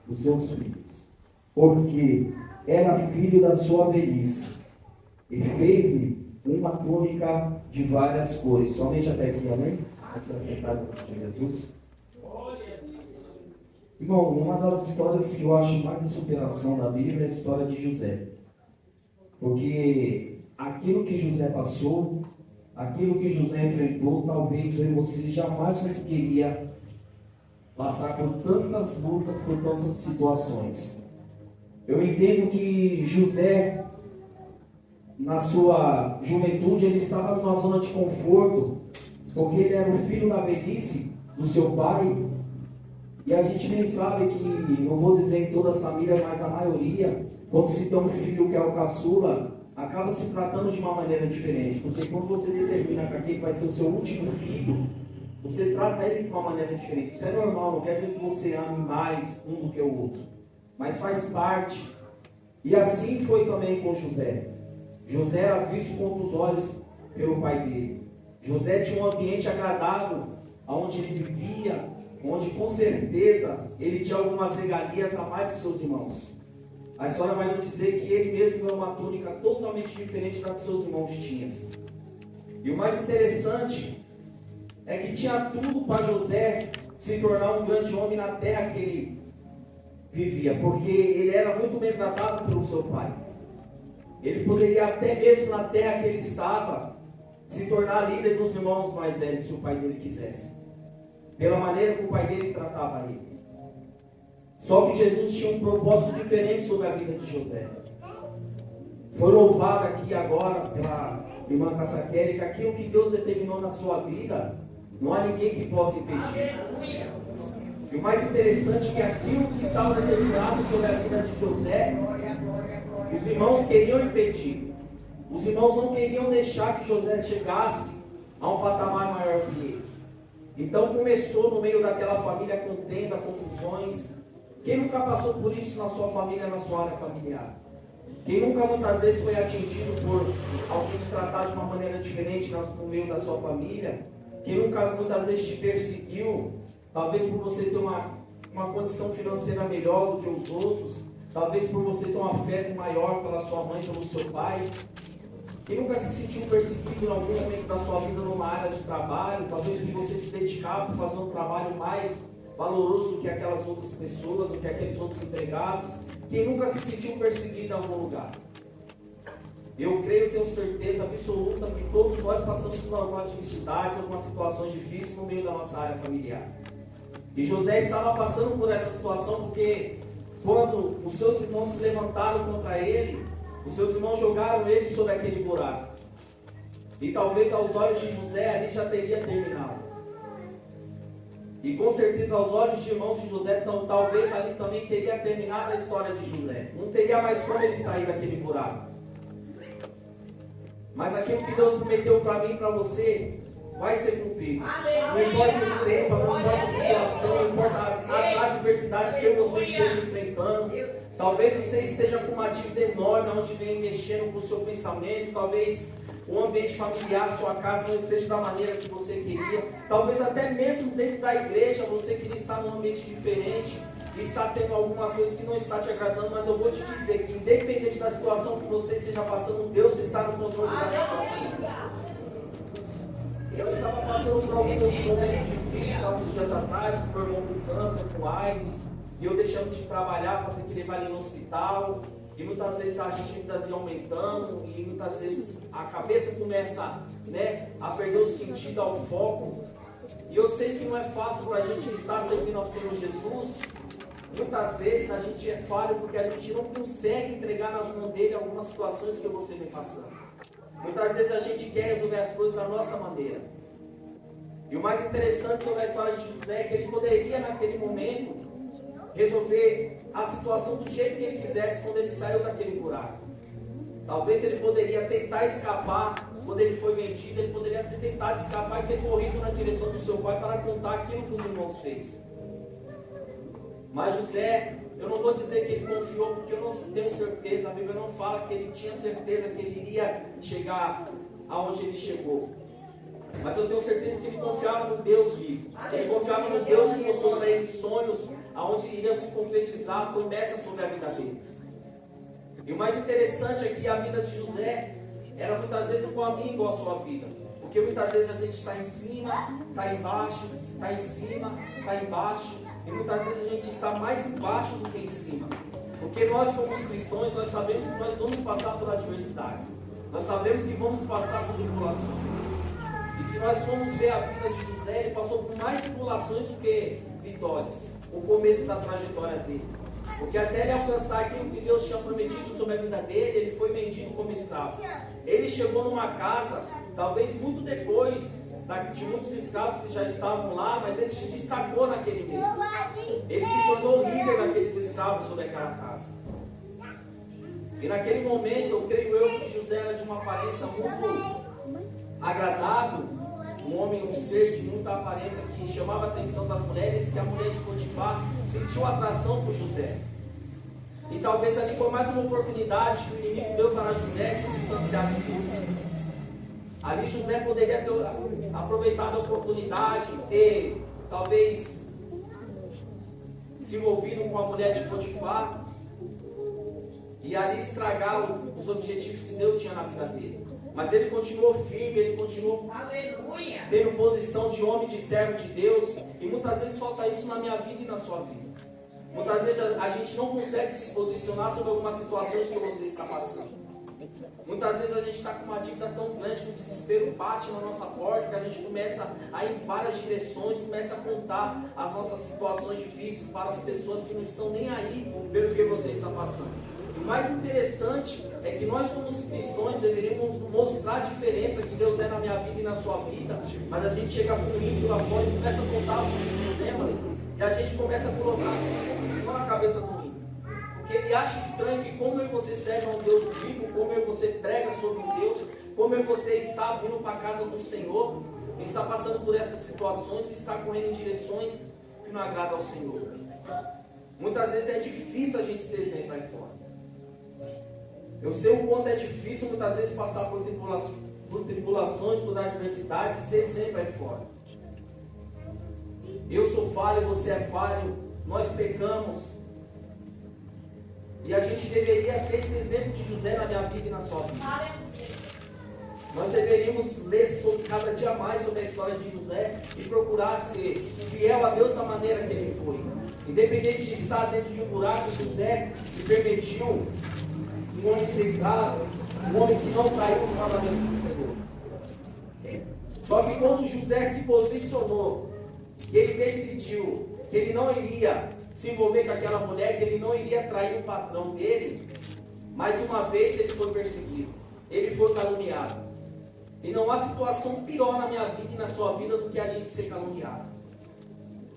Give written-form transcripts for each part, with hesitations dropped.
os seus filhos, porque era filho da sua velhice, e fez-lhe uma túnica de várias cores. Somente até aqui, amém? Antes de aceitar o Senhor Jesus. Irmão, uma das histórias que eu acho mais de superação da Bíblia é a história de José. Porque aquilo que José passou, aquilo que José enfrentou, talvez eu e você jamais conseguiria passar por tantas lutas, por tantas situações. Eu entendo que José, na sua juventude, ele estava numa zona de conforto, porque ele era o filho da velhice do seu pai. E a gente nem sabe que, não vou dizer em toda a família, mas a maioria, quando se tem um filho que é o caçula, acaba se tratando de uma maneira diferente. Porque quando você determina que aquele vai ser o seu último filho, você trata ele de uma maneira diferente. Isso é normal, não quer dizer que você ame mais um do que o outro, mas faz parte. E assim foi também com José. José era visto com os olhos pelo pai dele. José tinha um ambiente agradável, onde ele vivia, onde com certeza ele tinha algumas regalias a mais que seus irmãos. A história vai nos dizer que ele mesmo ganhou uma túnica totalmente diferente da que seus irmãos tinham. E o mais interessante é que tinha tudo para José se tornar um grande homem na terra que ele vivia, porque ele era muito bem tratado pelo seu pai. Ele poderia até mesmo na terra que ele estava se tornar líder dos irmãos mais velhos, se o pai dele quisesse, pela maneira que o pai dele tratava ele. Só que Jesus tinha um propósito diferente sobre a vida de José. Foi louvado aqui agora pela irmã Cassaqueri que aquilo que Deus determinou na sua vida, não há ninguém que possa impedir. E o mais interessante é que aquilo que estava determinado sobre a vida de José, os irmãos queriam impedir. Os irmãos não queriam deixar que José chegasse a um patamar maior que eles. Então começou no meio daquela família contenda, confusões. Quem nunca passou por isso na sua família, na sua área familiar? Quem nunca muitas vezes foi atingido por alguém te tratar de uma maneira diferente no meio da sua família? Quem nunca muitas vezes te perseguiu, talvez por você ter uma condição financeira melhor do que os outros, talvez por você ter um afeto maior pela sua mãe, pelo seu pai? Quem nunca se sentiu perseguido em algum momento da sua vida numa área de trabalho, talvez porque você se dedicava para fazer um trabalho mais valoroso do que aquelas outras pessoas, do que aqueles outros empregados? Quem nunca se sentiu perseguido em algum lugar? Eu creio, tenho certeza absoluta que todos nós passamos por algumas dificuldades, algumas situações difíceis no meio da nossa área familiar. E José estava passando por essa situação porque quando os seus irmãos se levantaram contra ele, os seus irmãos jogaram ele sobre aquele buraco. E talvez aos olhos de José ali já teria terminado. E com certeza aos olhos de irmãos de José, então, talvez ali também teria terminado a história de José. Não teria mais como ele sair daquele buraco. Mas aquilo que Deus prometeu para mim e para você vai ser cumprido. Não importa o tempo, não importa a situação, não importa as adversidades que você esteja enfrentando. Talvez você esteja com uma dívida enorme, onde vem mexendo com o seu pensamento. Talvez o ambiente familiar, sua casa não esteja da maneira que você queria. Talvez até mesmo dentro da igreja você queria estar num ambiente diferente. Está tendo algumas coisas que não está te agradando, mas eu vou te dizer que independente da situação que você esteja passando, Deus está no controle da situação. Eu estava passando por alguns momentos difíceis há uns dias atrás, com meu irmão com câncer, com AIDS, e eu deixando de trabalhar para ter que levar ele no hospital, e muitas vezes as dívidas iam aumentando, e muitas vezes a cabeça começa, a perder o sentido, ao foco. E eu sei que não é fácil para a gente estar servindo ao Senhor Jesus. Muitas vezes a gente é falho porque a gente não consegue entregar nas mãos dele algumas situações que você vem passando. Muitas vezes a gente quer resolver as coisas da nossa maneira. E o mais interessante sobre a história de José é que ele poderia naquele momento resolver a situação do jeito que ele quisesse quando ele saiu daquele buraco. Talvez ele poderia tentar escapar quando ele foi vendido, ele poderia ter tentado escapar e ter corrido na direção do seu pai para contar aquilo que os irmãos fez. Mas José, eu não vou dizer que ele confiou, porque eu não tenho certeza, a Bíblia não fala que ele tinha certeza que ele iria chegar aonde ele chegou. Mas eu tenho certeza que ele confiava no Deus vivo. Ele confiava no Deus que mostrou para ele sonhos aonde iria se concretizar a promessa sobre a vida dele. E o mais interessante é que a vida de José era muitas vezes igual a mim, igual a sua vida. Porque muitas vezes a gente está em cima, está embaixo, está em cima, está embaixo. E muitas vezes a gente está mais embaixo do que em cima. Porque nós, como cristãos, nós sabemos que nós vamos passar por adversidades. Nós sabemos que vamos passar por tribulações. E se nós formos ver a vida de José, ele passou por mais tribulações do que vitórias. O começo da trajetória dele. Porque até ele alcançar aquilo que Deus tinha prometido sobre a vida dele, ele foi vendido como escravo. Ele chegou numa casa, talvez muito depois de muitos escravos que já estavam lá, mas ele se destacou naquele meio. Ele se tornou líder daqueles escravos sobre aquela casa. E naquele momento, eu creio eu que José era de uma aparência muito agradável, um homem, um ser de muita aparência que chamava a atenção das mulheres, que a mulher de Potifar sentiu atração por José. E talvez ali foi mais uma oportunidade que o inimigo deu para José se distanciar de si. Ali José poderia ter aproveitado a oportunidade, ter talvez se envolvido com a mulher de Potifar e ali estragar os objetivos que Deus tinha na vida dele. Mas ele continuou firme, ele continuou tendo posição de homem, de servo de Deus. E muitas vezes falta isso na minha vida e na sua vida. Muitas vezes a gente não consegue se posicionar sobre algumas situações que você está passando. Muitas vezes a gente está com uma dívida tão grande que o desespero bate na nossa porta, que a gente começa a ir em várias direções, começa a contar as nossas situações difíceis para as pessoas que não estão nem aí pelo que você está passando. O mais interessante é que nós, como cristãos, deveríamos mostrar a diferença que Deus é na minha vida e na sua vida, mas a gente chega com o ímpio lá fora e começa a contar os problemas, e a gente começa a colocar só na cabeça do ímpio. Porque ele acha estranho que como eu e você serve a um Deus vivo, como eu e você prega sobre um Deus, como eu e você está vindo para a casa do Senhor, está passando por essas situações e está correndo em direções que não agradam ao Senhor. Muitas vezes é difícil a gente ser exemplo aí fora. Eu sei o quanto é difícil muitas vezes passar por tribulações, por adversidades e ser exemplo aí fora. Eu sou falho, você é falho, nós pecamos. E a gente deveria ter esse exemplo de José na minha vida e na sua vida. Nós deveríamos ler cada dia mais sobre a história de José e procurar ser fiel a Deus da maneira que ele foi. Independente de estar dentro de um buraco, José se permitiu um homem cegado, um homem que não traiu os mandamentos do Senhor. Só que quando José se posicionou, ele decidiu que ele não iria se envolver com aquela mulher, que ele não iria trair o patrão dele, mais uma vez ele foi perseguido, ele foi caluniado. E não há situação pior na minha vida e na sua vida do que a gente ser caluniado.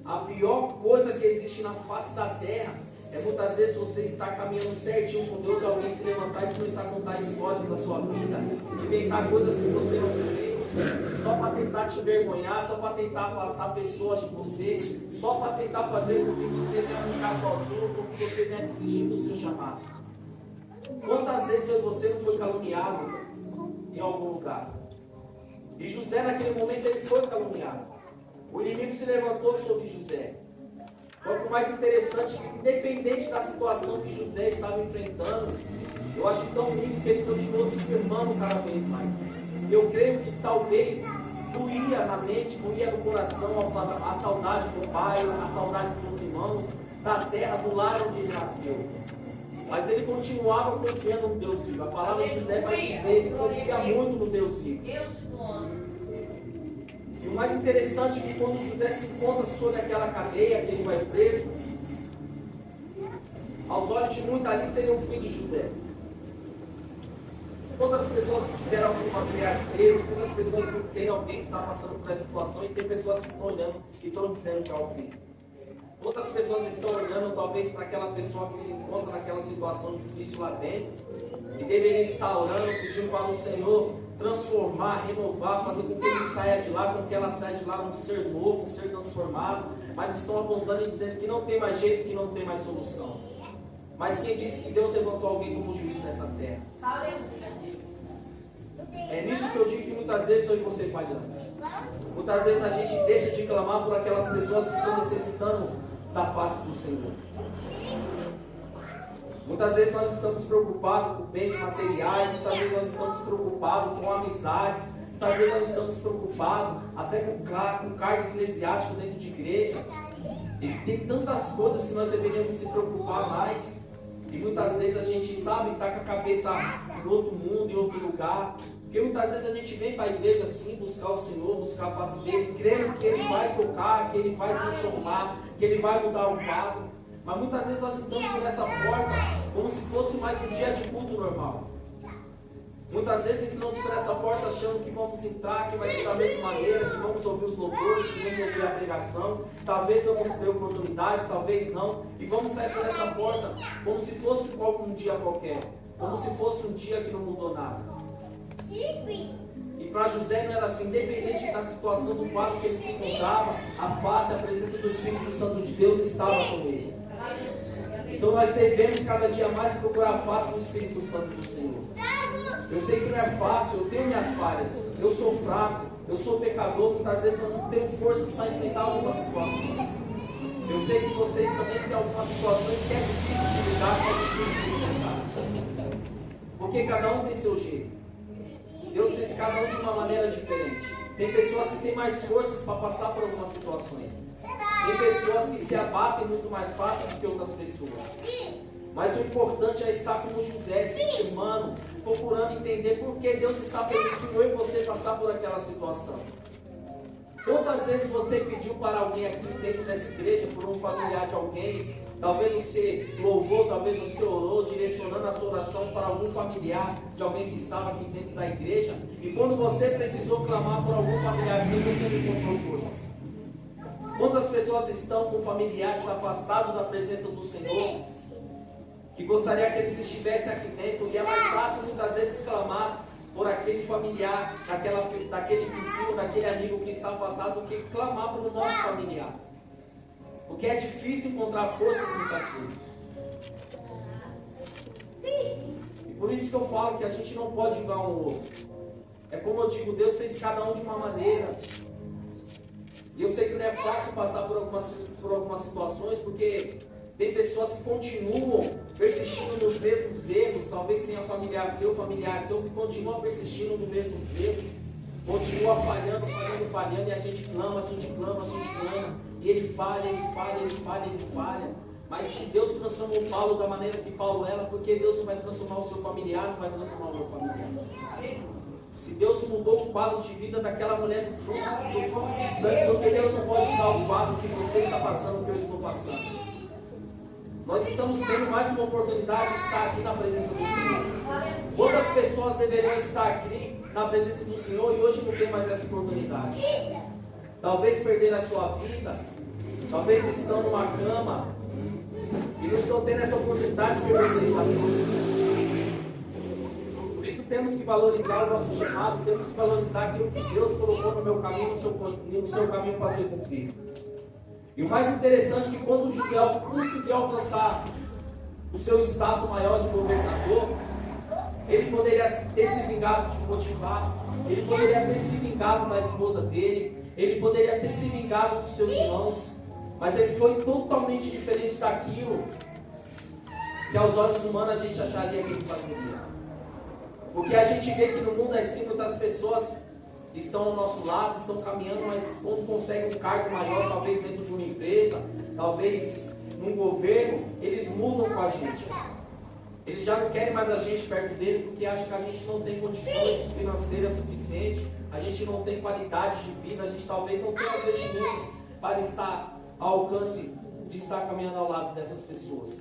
A pior coisa que existe na face da terra é muitas vezes você estar caminhando certinho com Deus e alguém se levantar e começar a contar histórias da sua vida, inventar coisas que você não fez, só para tentar te envergonhar, só para tentar afastar pessoas de você, só para tentar fazer com que você venha ficar sozinho, com que você venha desistir do seu chamado. Quantas vezes você não foi caluniado em algum lugar? E José naquele momento ele foi caluniado. O inimigo se levantou sobre José. Só que o mais interessante é que, independente da situação que José estava enfrentando, eu acho tão lindo que ele continuou se firmando cada vez mais. Eu creio que talvez doía na mente, doía no coração a saudade do pai, a saudade dos irmãos, da terra, do lar onde ele nasceu. Mas ele continuava confiando no Deus vivo. A palavra de José vai dizer que ele confia muito no Deus vivo. E o mais interessante é que quando José se encontra sobre aquela cadeia, que ele vai preso, aos olhos de muitos ali seria o fim de José. Todas as pessoas que tiveram algum familiar preso, todas as pessoas que têm alguém que está passando por essa situação, e tem pessoas que estão olhando e estão dizendo que é o fim. Outras pessoas estão olhando talvez para aquela pessoa que se encontra naquela situação difícil lá dentro, e deveria estar orando, pedindo para o Senhor transformar, renovar, fazer com que ele saia de lá, com que ela saia de lá um ser novo, um ser transformado, mas estão apontando e dizendo que não tem mais jeito, que não tem mais solução. Mas quem disse que Deus levantou alguém como juiz nessa terra? É nisso que eu digo que muitas vezes eu e você falhamos. Muitas vezes a gente deixa de clamar por aquelas pessoas que estão necessitando da face do Senhor. Muitas vezes nós estamos preocupados com bens materiais, muitas vezes nós estamos preocupados com amizades, muitas vezes nós estamos preocupados até com cargo eclesiástico dentro de igreja. E tem tantas coisas que nós deveríamos se preocupar mais. E muitas vezes a gente sabe, está com a cabeça em outro mundo, em outro lugar. Porque muitas vezes a gente vem para a igreja assim, buscar o Senhor, buscar a face dele, crendo que ele vai tocar, que ele vai transformar, que ele vai mudar o quadro. Mas muitas vezes nós entramos por essa porta como se fosse mais um dia de culto normal. Muitas vezes entramos por essa porta achando que vamos entrar, que vai ser da mesma maneira, que vamos ouvir os louvores, que vamos ouvir a pregação. Talvez vamos ter oportunidade, talvez não. E vamos sair por essa porta como se fosse um dia qualquer. Como se fosse um dia que não mudou nada. E para José não era assim, independente da situação do quadro que ele se encontrava, a face, a presença do Espírito Santo de Deus estava com ele. Então nós devemos cada dia mais procurar a face do Espírito Santo do Senhor. Eu sei que não é fácil, eu tenho minhas falhas, eu sou fraco, eu sou pecador, muitas vezes eu não tenho forças para enfrentar algumas situações. Eu sei que vocês também têm algumas situações que é difícil de lidar, que é difícil de enfrentar. Porque cada um tem seu jeito. Deus fez cada um de uma maneira diferente. Tem pessoas que têm mais forças para passar por algumas situações. Tem pessoas que se abatem muito mais fácil do que outras pessoas. Mas o importante é estar como José, se firmando, procurando entender por que Deus está permitindo eu e você passar por aquela situação. Quantas vezes você pediu para alguém aqui dentro dessa igreja, por um familiar de alguém, talvez você louvou, talvez você orou, direcionando a sua oração para algum familiar de alguém que estava aqui dentro da igreja, e quando você precisou clamar por algum familiar seu, você não encontrou forças. Quantas pessoas estão com familiares afastados da presença do Senhor, que gostaria que eles estivessem aqui dentro, e é mais fácil muitas vezes clamar por aquele familiar, daquele vizinho, daquele amigo que está afastado, do que clamar por um nosso familiar. Porque é difícil encontrar forças muitas vezes. E por isso que eu falo que a gente não pode julgar um ou outro. É como eu digo, Deus fez cada um de uma maneira. E eu sei que não é fácil passar por algumas situações, porque tem pessoas que continuam persistindo nos mesmos erros, talvez tenha familiar seu, que continua persistindo nos mesmos erros, continua falhando, e a gente clama, e ele falha. Mas se Deus transformou Paulo da maneira que Paulo era, porque Deus não vai transformar o seu familiar, não vai transformar o meu familiar? Se Deus mudou o quadro de vida daquela mulher do fluxo de sangue, porque Deus não pode mudar o quadro que você está passando, que eu estou passando? Nós estamos tendo mais uma oportunidade de estar aqui na presença do Senhor. Quantas pessoas deveriam estar aqui na presença do Senhor e hoje não tem mais essa oportunidade? Talvez perderam a sua vida, talvez estão numa cama e não estão tendo essa oportunidade que você está tendo. Por isso temos que valorizar o nosso chamado, temos que valorizar aquilo que Deus colocou no meu caminho, no seu caminho para ser cumprido. E o mais interessante é que quando José conseguiu alcançar o seu status maior de governador, ele poderia ter se vingado de Potifar, ele poderia ter se vingado da esposa dele, ele poderia ter se vingado dos seus irmãos, mas ele foi totalmente diferente daquilo que aos olhos humanos a gente acharia que ele faria. Porque a gente vê que no mundo assim muitas pessoas estão ao nosso lado, estão caminhando, mas quando conseguem um cargo maior, talvez dentro de uma empresa, talvez num governo, eles mudam com a gente. Eles já não querem mais a gente perto dele, porque acham que a gente não tem condições financeiras suficientes, a gente não tem qualidade de vida, a gente talvez não tenha as vestimentas para estar ao alcance de estar caminhando ao lado dessas pessoas.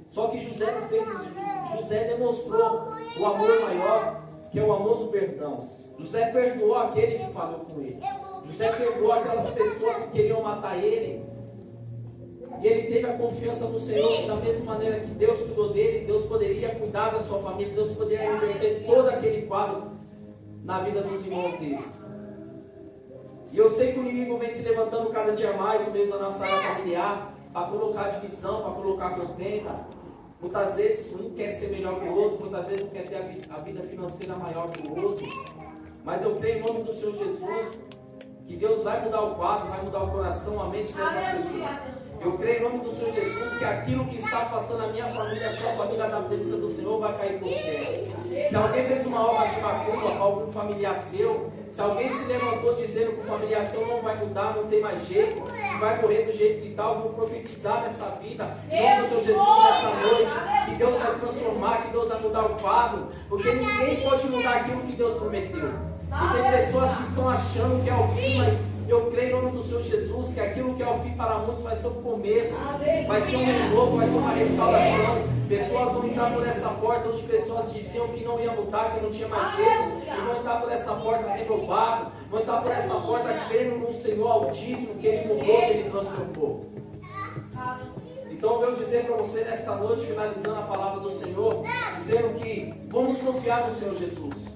Só que José não fez isso. José demonstrou o amor maior, que é o amor do perdão. José perdoou aquele que falou com ele. José perdoou aquelas pessoas que queriam matar ele. E ele teve a confiança no Senhor, da mesma maneira que Deus cuidou dele, Deus poderia cuidar da sua família, Deus poderia reverter todo aquele quadro na vida dos irmãos dele. E eu sei que o inimigo vem se levantando cada dia mais no meio da nossa área familiar, para colocar divisão, para colocar contenda. Muitas vezes um quer ser melhor que o outro, muitas vezes um quer ter a vida financeira maior que o outro. Mas eu creio em nome do Senhor Jesus que Deus vai mudar o quadro, vai mudar o coração, a mente dessas pessoas. Eu creio em nome do Senhor Jesus que aquilo que está passando a minha família, a sua família, na presença do Senhor, vai cair por terra. Se alguém fez uma obra de macumba para algum familiar seu, se alguém se levantou dizendo que o familiar seu não vai mudar, não tem mais jeito, que vai morrer do jeito que tal, eu vou profetizar nessa vida, em nome do Senhor Jesus, nessa noite, que Deus vai transformar, que Deus vai mudar o quadro, porque ninguém pode mudar aquilo que Deus prometeu. E tem pessoas que estão achando que é o fim, mas eu creio em nome do Senhor Jesus que aquilo que é o fim para muitos vai ser o começo, vai ser um renovo, vai ser uma restauração. Pessoas vão entrar por essa porta onde pessoas diziam que não ia mudar, que não tinha mais jeito, e vão entrar por essa porta renovado, vão entrar por essa porta crendo no Senhor Altíssimo, que Ele mudou, que Ele transformou. Então eu venho dizer para você nesta noite, finalizando a palavra do Senhor, dizendo que vamos confiar no Senhor Jesus.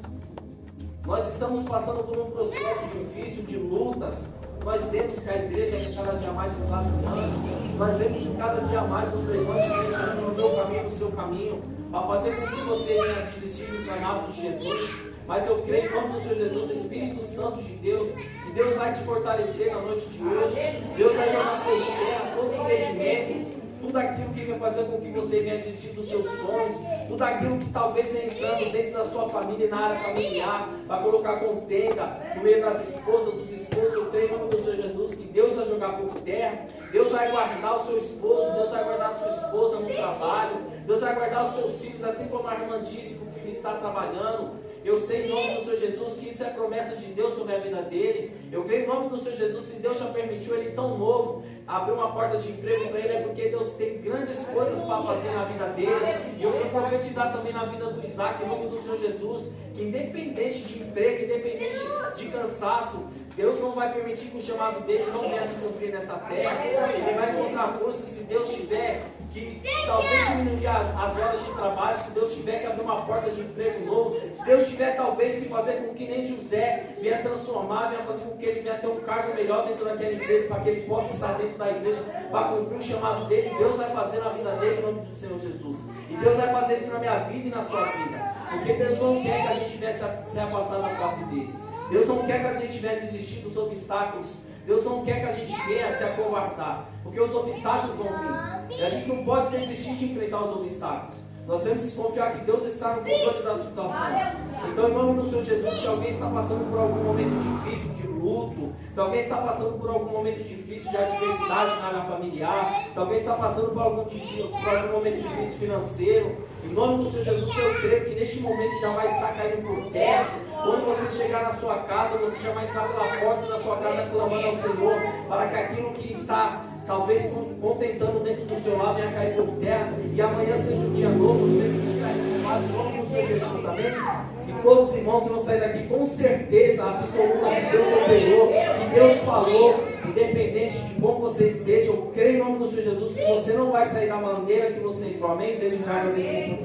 Nós estamos passando por um processo difícil de lutas. Nós vemos que a igreja é cada dia mais se vacinando. Nós vemos que cada dia mais os levantes entrando no meu caminho, no seu caminho, para fazer com que você venha desistir do chamado de Jesus. Mas eu creio em nome do Senhor Jesus, Espírito Santo de Deus, que Deus vai te fortalecer na noite de hoje. Deus vai jogar por terra todo impedimento, tudo aquilo que vai fazer com que você venha desistir dos seus sonhos, tudo aquilo que talvez venha entrando dentro da sua família e na área familiar, vai colocar contenda no meio das esposas, dos esposos. Eu creio em nome do Senhor Jesus que Deus vai jogar por terra, Deus vai guardar o seu esposo, Deus vai guardar a sua esposa no trabalho, Deus vai guardar os seus filhos, assim como a irmã disse que o filho está trabalhando. Eu sei em nome do Senhor Jesus que isso é promessa de Deus sobre a vida dele. Eu creio em nome do Senhor Jesus, se Deus já permitiu ele tão novo abrir uma porta de emprego para ele, é porque Deus tem grandes coisas para fazer na vida dele. E eu quero profetizar também na vida do Isaac, em nome do Senhor Jesus, que independente de emprego, independente de cansaço, Deus não vai permitir que o chamado dele não venha se cumprir nessa terra. Ele vai encontrar força se Deus tiver que talvez diminuir as horas de trabalho, se Deus tiver que abrir uma porta de emprego novo, se Deus tiver talvez que fazer com que nem José venha transformar, venha fazer com que ele venha ter um cargo melhor dentro daquela igreja, para que ele possa estar dentro da igreja, para cumprir o chamado dele. Deus vai fazer na vida dele em nome do Senhor Jesus. E Deus vai fazer isso na minha vida e na sua vida. Porque Deus não quer que a gente venha se afastar da face dele. Deus não quer que a gente venha desistir dos obstáculos. Deus não quer que a gente venha se acovardar, porque os obstáculos vão vir. E a gente não pode desistir de enfrentar os obstáculos. Nós temos que confiar que Deus está no controle da situação. Então, em nome do Senhor Jesus, se alguém está passando por algum momento difícil de luto, se alguém está passando por algum momento difícil de adversidade na área familiar, se alguém está passando por algum momento difícil financeiro, em nome do Senhor Jesus, eu creio que neste momento já vai estar caindo por terra. Quando você chegar na sua casa, você já vai estar pela porta da sua casa clamando ao Senhor, para que aquilo que está talvez contentando dentro do seu lado venha cair por terra, e amanhã seja um dia novo, seja um dia renovado, em nome do Senhor Jesus, amém? E todos os irmãos vão sair daqui com certeza absoluta que Deus operou, que Deus falou, independente de como você esteja. Eu creio em nome do Senhor Jesus que você não vai sair da maneira que você entrou, amém? Desde já agradeço.